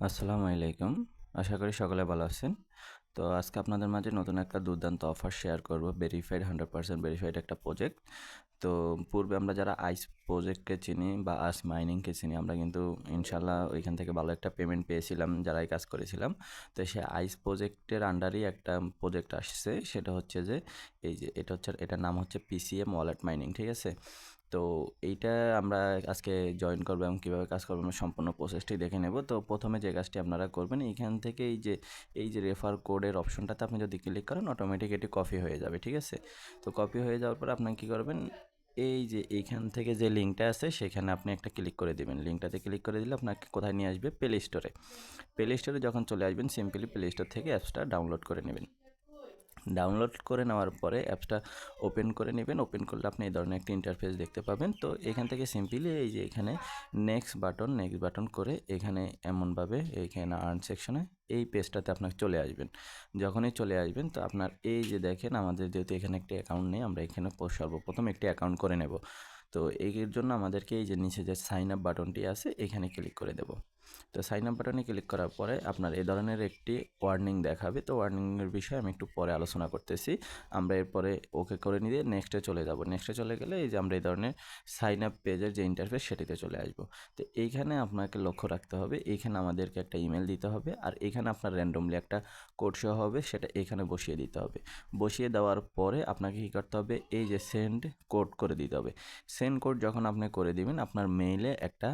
আসসালামু আলাইকুম। আশা করি সকলে ভালো আছেন। তো আজকে আপনাদের মাঝে নতুন একটা দুর্দান্ত অফার শেয়ার করব। ভেরিফাইড 100% ভেরিফাইড একটা প্রজেক্ট। তো পূর্বে আমরা যারা আইস প্রজেক্টকে চিনি বা আস মাইনিংকে চিনি, আমরা কিন্তু ইনশাল্লাহ ওইখান থেকে ভালো একটা পেমেন্ট পেয়েছিলাম যারা এই কাজ করেছিলাম। তো সে আইস প্রজেক্টের আন্ডারই একটা প্রজেক্ট আসছে, সেটা হচ্ছে যে এই যে এটার নাম হচ্ছে পিসিএম ওয়ালেট মাইনিং, ঠিক আছে? তো এইটা আমরা আজকে জয়েন করবো এবং কীভাবে কাজ করবো আমরা সম্পূর্ণ প্রসেসটি দেখে নেব। তো প্রথমে যে কাজটি আপনারা করবেন, এইখান থেকে এই যে রেফার কোডের অপশনটাতে আপনি যদি ক্লিক করেন, অটোমেটিক এটি কপি হয়ে যাবে, ঠিক আছে? তো কপি হয়ে যাওয়ার পর আপনার কী করবেন, এই যে এইখান থেকে যে লিঙ্কটা আছে সেখানে আপনি একটা ক্লিক করে দিবেন। লিঙ্কটাতে ক্লিক করে দিলে আপনাকে কোথায় নিয়ে আসবে, প্লে স্টোরে। প্লে স্টোরে যখন চলে আসবেন, সিম্পলি প্লে স্টোর থেকে অ্যাপসটা ডাউনলোড করে নেবেন। ডাউনলোড করে নেওয়ার পরে অ্যাপসটা ওপেন করে নেবেন। ওপেন করলে আপনি এই ধরনের একটা ইন্টারফেস দেখতে পাবেন। তো এখান থেকে সিম্পলি এই যে এখানে নেক্সট বাটন করে এখানে এমনভাবে এইখানে আর্ন সেকশনে এই পেজটাতে আপনার চলে আসবেন। যখনই চলে আসবেন, তো আপনার এই যে দেখেন আমাদের যেহেতু এখানে একটি অ্যাকাউন্ট নেই, আমরা এখানে সর্বপ্রথম একটি অ্যাকাউন্ট করে নেব। তো এর জন্য আমাদেরকে এই যে নিচে যে সাইন আপ বাটনটি আছে এখানে ক্লিক করে দেব। তো সাইন আপ বাটনে ক্লিক করার পরে আপনার এই ধরনের একটি ওয়ার্নিং দেখাবে। তো ওয়ার্নিংয়ের বিষয়ে আমি একটু পরে আলোচনা করতেছি। আমরা এরপরে ওকে করে নিয়ে নেক্সটে চলে যাব। নেক্সটে চলে গেলে এই যে আমরা এই ধরনের সাইন আপ পেজের যে ইন্টারফেস সেটিতে চলে আসব। তো এইখানে আপনাকে লক্ষ্য রাখতে হবে, এইখানে আমাদেরকে একটা ইমেল দিতে হবে, আর এখানে আপনার র্যান্ডমলি একটা কোড শো হবে, সেটা এখানে বসিয়ে দিতে হবে। বসিয়ে দেওয়ার পরে আপনাকে কী করতে হবে, এই যে সেন্ড কোড করে দিতে হবে। সেন্ড কোড যখন আপনি করে দিবেন, আপনার মেইলে একটা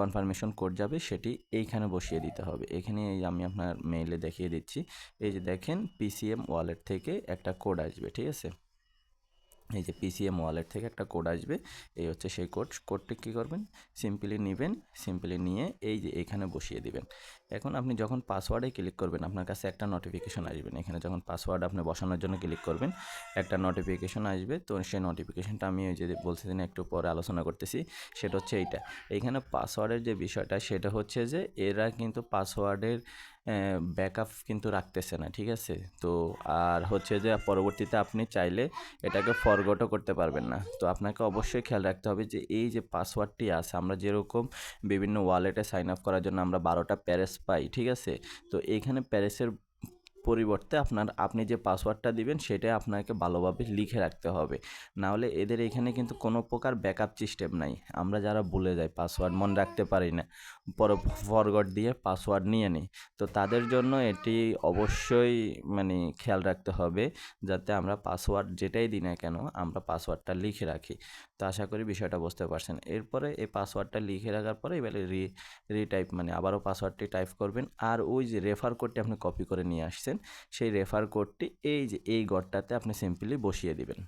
কনফার্মেশন কোড যাবে, সেটি এইখানে বসিয়ে দিতে হবে। এখানে এই আমি আপনার মেইলে দেখিয়ে দিচ্ছি। এই যে দেখেন পিসিএম ওয়ালেট থেকে একটা কোড আসবে, ঠিক আছে? এই যে পিসিএম ওয়ালেট থেকে একটা কোড আসবে, এই হচ্ছে সেই কোডটি কী করবেন, সিম্পলি নেবেন। সিম্পলি নিয়ে এই যে এখানে বসিয়ে দিবেন। এখন আপনি যখন পাসওয়ার্ডে ক্লিক করবেন, আপনার কাছে একটা নোটিফিকেশন আসবে। এখানে যখন পাসওয়ার্ড আপনি বসানোর জন্য ক্লিক করবেন, একটা নোটিফিকেশন আসবে। তো সেই নোটিফিকেশনটা আমি ওই যে বলছিলেন একটু পরে আলোচনা করতেছি, সেটা হচ্ছে এইটা। এইখানে পাসওয়ার্ডের যে বিষয়টা, সেটা হচ্ছে যে এরা কিন্তু পাসওয়ার্ডের ব্যাকআপ কিন্তু রাখতেছে না, ঠিক আছে? তো আর হচ্ছে যে পরবর্তীতে আপনি চাইলে এটাকে ফরগটও করতে পারবেন না। তো আপনাকে অবশ্যই খেয়াল রাখতে হবে যে এই যে পাসওয়ার্ডটি আছে, আমরা যেরকম বিভিন্ন ওয়ালেটে সাইন আপ করার জন্য আমরা 12টা প্যারেস পাই, ঠিক আছে? তো এইখানে প্যারেসের পরিবর্তে আপনি যে পাসওয়ার্ডটা দিবেন সেটা আপনাকে ভালোভাবে লিখে রাখতে হবে। নাহলে এদের এখানে কিন্তু কোনো প্রকার ব্যাকআপ সিস্টেম নাই। আমরা যারা ভুলে যাই, পাসওয়ার্ড মনে রাখতে পারি না, পরে ফরগট দিয়ে পাসওয়ার্ড নিয়ে নিই। তো তাদের জন্য এটি অবশ্যই মানে খেয়াল রাখতে হবে, যাতে আমরা পাসওয়ার্ড যেটাই দিই না কেন, আমরা পাসওয়ার্ডটা লিখে রাখি। তো আশা করি বিষয়টা বুঝতে পারছেন। এরপরে এই পাসওয়ার্ডটা লিখে রাখার পরে এবারে রিটাইপ মানে আবারও পাসওয়ার্ডটি টাইপ করবেন। আর ওই যে রেফার কোডটি আপনি কপি করে নিয়ে আসছেন, সেই রেফার কোডটি এই যে এই ঘরটাতে আপনি সিম্পলি বসিয়ে দিবেন,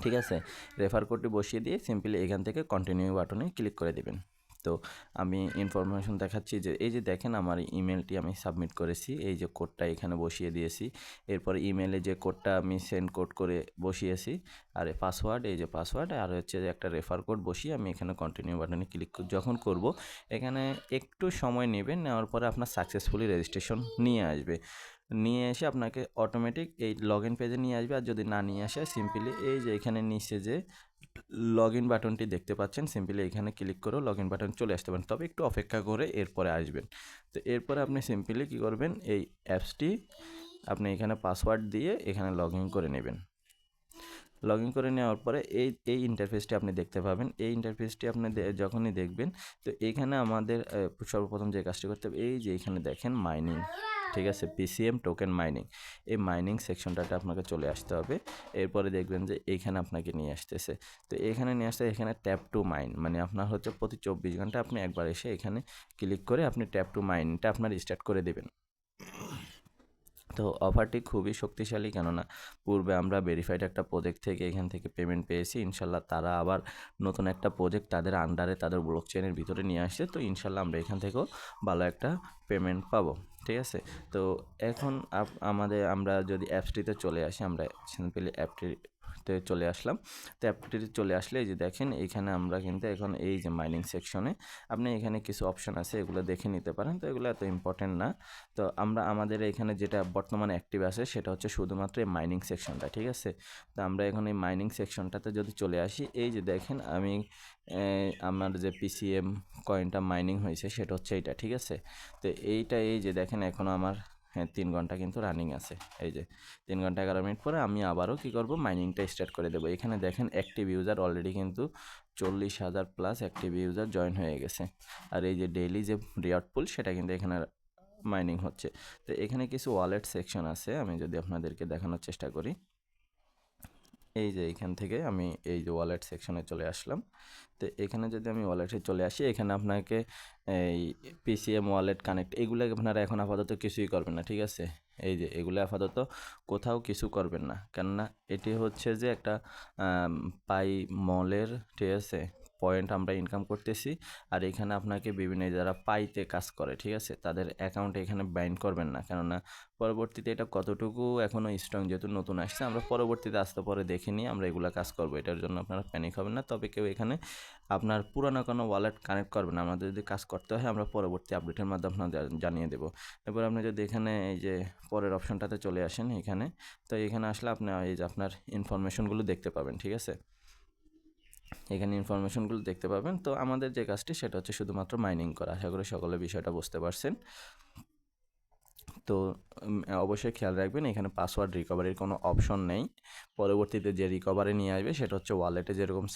ঠিক আছে? রেফার কোডটি বসিয়ে দিয়ে সিম্পলি এখান থেকে কন্টিনিউ বাটনে ক্লিক করে দিবেন। তো আমি ইনফরমেশন দেখাচ্ছি যে এই যে দেখেন আমার ইমেলটি আমি সাবমিট করেছি, এই যে কোডটা এখানে বসিয়ে দিয়েছি। এরপর ইমেলে যে কোডটা আমি সেন্ড কোড করে বসিয়েছি, আর পাসওয়ার্ড, এই যে পাসওয়ার্ড, আর হচ্ছে যে একটা রেফার কোড বসিয়ে আমি এখানে কন্টিনিউ বাটনে ক্লিক যখন করব, এখানে একটু সময় নেবেন। নেওয়ার পরে আপনার সাকসেসফুলি রেজিস্ট্রেশন নিয়ে আসবে। নিয়ে এসে আপনাকে অটোমেটিক এই লগ ইন পেজে নিয়ে আসবে। আর যদি না নিয়ে আসে, সিম্পলি এই যে এখানে নিচে যে লগ ইন বাটনটি দেখতে পাচ্ছেন, সিম্পলি এখানে ক্লিক করেও লগ ইন বাটন চলে আসতে পারেন, তবে একটু অপেক্ষা করে এরপরে আসবেন। তো এরপরে আপনি সিম্পলি কী করবেন, এই অ্যাপসটি আপনি এখানে পাসওয়ার্ড দিয়ে এখানে লগ ইন করে নেবেন। লগ ইন করে নেওয়ার পরে এই ইন্টারফেসটি আপনি দেখতে পাবেন। এই ইন্টারফেসটি আপনি যখনই দেখবেন, তো এইখানে আমাদের সর্বপ্রথম যে কাজটি করতে হবে, এই যে এখানে দেখেন মাইনিং, ঠিক আছে? পিসিএম টোকেন মাইনিং, এই মাইনিং সেকশনটাতে আপনাকে চলে আসতে হবে। এরপরে দেখবেন যে এইখানে আপনাকে নিয়ে আসতেছে। তো এখানে নিয়ে আসতে এখানে ট্যাপ টু মাইন, মানে আপনার হচ্ছে প্রতি 24 ঘন্টা আপনি একবার এসে এখানে ক্লিক করে আপনি ট্যাপ টু মাইনটা আপনার স্টার্ট করে দেবেন। তো অফারটি খুবই শক্তিশালী, কেননা পূর্বে আমরা ভেরিফাইড একটা প্রজেক্ট থেকে এখান থেকে পেমেন্ট পেয়েছি। ইনশাল্লাহ তারা আবার নতুন একটা প্রজেক্ট তাদের আন্ডারে তাদের ব্লক চেনের ভিতরে নিয়ে আসছে। তো ইনশাল্লাহ আমরা এখান থেকেও ভালো একটা পেমেন্ট পাবো, ঠিক আছে? তো এখন আমরা যদি অ্যাপসটিতে চলে আসি, আমরা সিম্পলি অ্যাপটি অ্যাপটিতে চলে আসলাম। তো অ্যাপটিতে চলে আসলে এই যে দেখেন এইখানে আমরা কিন্তু এখন এই যে মাইনিং সেকশনে আপনি এখানে কিছু অপশন আছে, এগুলো দেখে নিতে পারেন। তো এগুলো এত ইম্পর্টেন্ট না। তো আমরা আমাদের এখানে যেটা বর্তমানে অ্যাক্টিভ আছে সেটা হচ্ছে শুধুমাত্র এই মাইনিং সেকশনটা, ঠিক আছে। তো আমরা এখন এই মাইনিং সেকশনটাতে যদি চলে আসি, এই যে দেখেন আমি আমার যে পিসিএম কয়েনটা মাইনিং হয়েছে সেটা হচ্ছে এইটা, ঠিক আছে। তো এইটা এই যে দেখেন এখনও আমার 3 ঘন্টা কিন্তু রানিং আছে। এই যে 3 ঘন্টা 11 মিনিট পরে আমি আবারও কী করব, মাইনিংটা স্টার্ট করে দেবো। এখানে দেখেন অ্যাক্টিভ ইউজার অলরেডি কিন্তু 40,000 প্লাস অ্যাক্টিভ ইউজার জয়েন হয়ে গেছে। আর এই যে ডেইলি যে রিওয়ার্ড পুল সেটা কিন্তু এখানে মাইনিং হচ্ছে। তো এখানে কিছু ওয়ালেট সেকশন আছে, আমি যদি আপনাদেরকে দেখানোর চেষ্টা করি। এই যে এইখান থেকে আমি এই যে ওয়ালেট সেকশনে চলে আসলাম। তো এখানে যদি আমি ওয়ালেটে চলে আসি, এখানে আপনাকে এই পিসিএম ওয়ালেট কানেক্ট এগুলো আপনারা এখন আপাতত কিছুই করবেন না, ঠিক আছে। এই যে এগুলো আপাতত কোথাও কিছু করবেন না, কেননা এটি হচ্ছে যে একটা পাই মলের, ঠিক আছে, পয়েন্ট আমরা ইনকাম করতেছি। আর এখানে আপনাকে বিভিন্ন যারা পাইতে কাজ করে, ঠিক আছে, তাদের অ্যাকাউন্ট এখানে বাইন্ড করবেন না, কেননা পরবর্তীতে এটা কতটুকু এখনও স্ট্রং, যেহেতু নতুন আসছে, আমরা পরবর্তীতে আসতে পরে দেখে নিয়ে আমরা এগুলো কাজ করবো। এটার জন্য আপনারা প্যানিক হবেন না। তবে কেউ এখানে আপনার পুরানো কোনো ওয়ালেট কানেক্ট করবেন না। আমাদের যদি কাজ করতে হয় আমরা পরবর্তী আপডেটের মাধ্যমে আপনার জানিয়ে দেবো। এরপর আপনি যদি এখানে এই যে পরের অপশনটাতে চলে আসেন এখানে, তো এখানে আসলে আপনি এই যে আপনার ইনফরমেশনগুলো দেখতে পাবেন, ঠিক আছে। এখানে ইনফরমেশনগুলো দেখতে পাবেন। তো আমাদের যে কাজটি সেটা হচ্ছে শুধুমাত্র মাইনিং করা। আশা করি সকলে বিষয়টা বুঝতে পারছেন। তো অবশ্যই খেয়াল রাখবেন এখানে পাসওয়ার্ড রিকভারির কোনো অপশন নেই। পরবর্তীতে যে রিকভারি নিয়ে আসবে সেটা হচ্ছে ওয়ালেটে যেরকম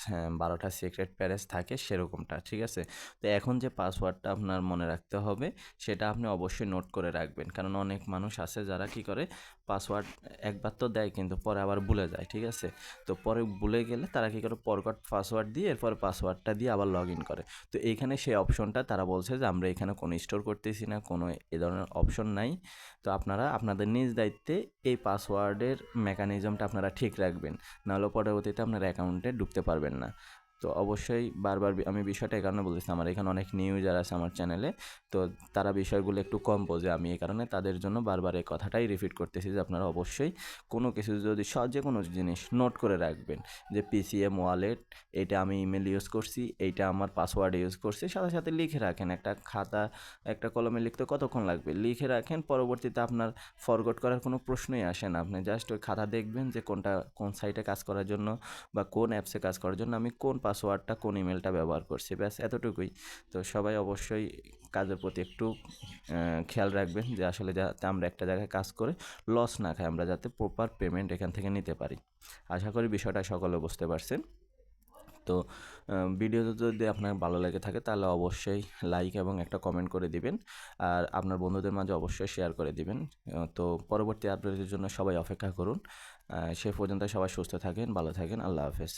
12টা সিক্রেট প্যারেজ থাকে সেরকমটা, ঠিক আছে। তো এখন যে পাসওয়ার্ডটা আপনার মনে রাখতে হবে সেটা আপনি অবশ্যই নোট করে রাখবেন, কারণ অনেক মানুষ আছে যারা কি করে পাসওয়ার্ড একবার তো দেয় কিন্তু পরে আবার ভুলে যায়, ঠিক আছে। তো পরে ভুলে গেলে তারা কী করে ফরগট পাসওয়ার্ড দিয়ে এরপর পাসওয়ার্ডটা দিয়ে আবার লগ ইন করে। তো এইখানে সেই অপশনটা তারা বলছে যে আমরা এখানে কোনো স্টোর করতেছি না, কোনো এ ধরনের অপশন নাই। তো আপনারা আপনাদের নিজ দায়িত্বে এই পাসওয়ার্ডের মেকানিজমটা আপনারা ঠিক রাখবেন, নাহলে পরবর্তীতে আপনার অ্যাকাউন্টে ঢুকতে পারবেন না। তো অবশ্যই বারবার আমি বিষয়টা এই কারণে বলতেছি, আমার এখানে অনেক নিউ ইউজার আছে আমার চ্যানেলে, তো তারা বিষয়গুলো একটু কম বোঝে। আমি এই কারণে তাদের জন্য বারবার এই কথাটাই রিপিট করতেছি যে আপনারা অবশ্যই কোনো কিছু যদি যে কোনো জিনিস নোট করে রাখবেন, যে পিসিএম ওয়ালেট এটা আমি ইমেল ইউজ করছি, এইটা আমার পাসওয়ার্ড ইউজ করছি, সাথে সাথে লিখে রাখেন। একটা খাতা একটা কলমে লিখতে কতক্ষণ লাগবে, লিখে রাখেন। পরবর্তীতে আপনার ফরগট করার কোনো প্রশ্নই আসে না। আপনি জাস্ট ওই খাতা দেখবেন যে কোন সাইটে কাজ করার জন্য বা কোন অ্যাপসে কাজ করার জন্য আমি কোন পাসওয়ার্ডটা কোন ইমেলটা ব্যবহার করছি, ব্যাস এতটুকুই। তো সবাই অবশ্যই কাজের প্রতি একটু খেয়াল রাখবেন, যে আসলে যাতে আমরা একটা জায়গায় কাজ করে লস না খাই, আমরা যাতে প্রপার পেমেন্ট এখান থেকে নিতে পারি। আশা করি বিষয়টা সকলে বুঝতে পারছেন। তো ভিডিওটা যদি আপনার ভালো লেগে থাকে তাহলে অবশ্যই লাইক এবং একটা কমেন্ট করে দিবেন, আর আপনার বন্ধুদের মাঝে অবশ্যই শেয়ার করে দিবেন। তো পরবর্তী আপডেটের জন্য সবাই অপেক্ষা করুন। সে পর্যন্ত সবাই সুস্থ থাকেন, ভালো থাকেন। আল্লাহ হাফেজ।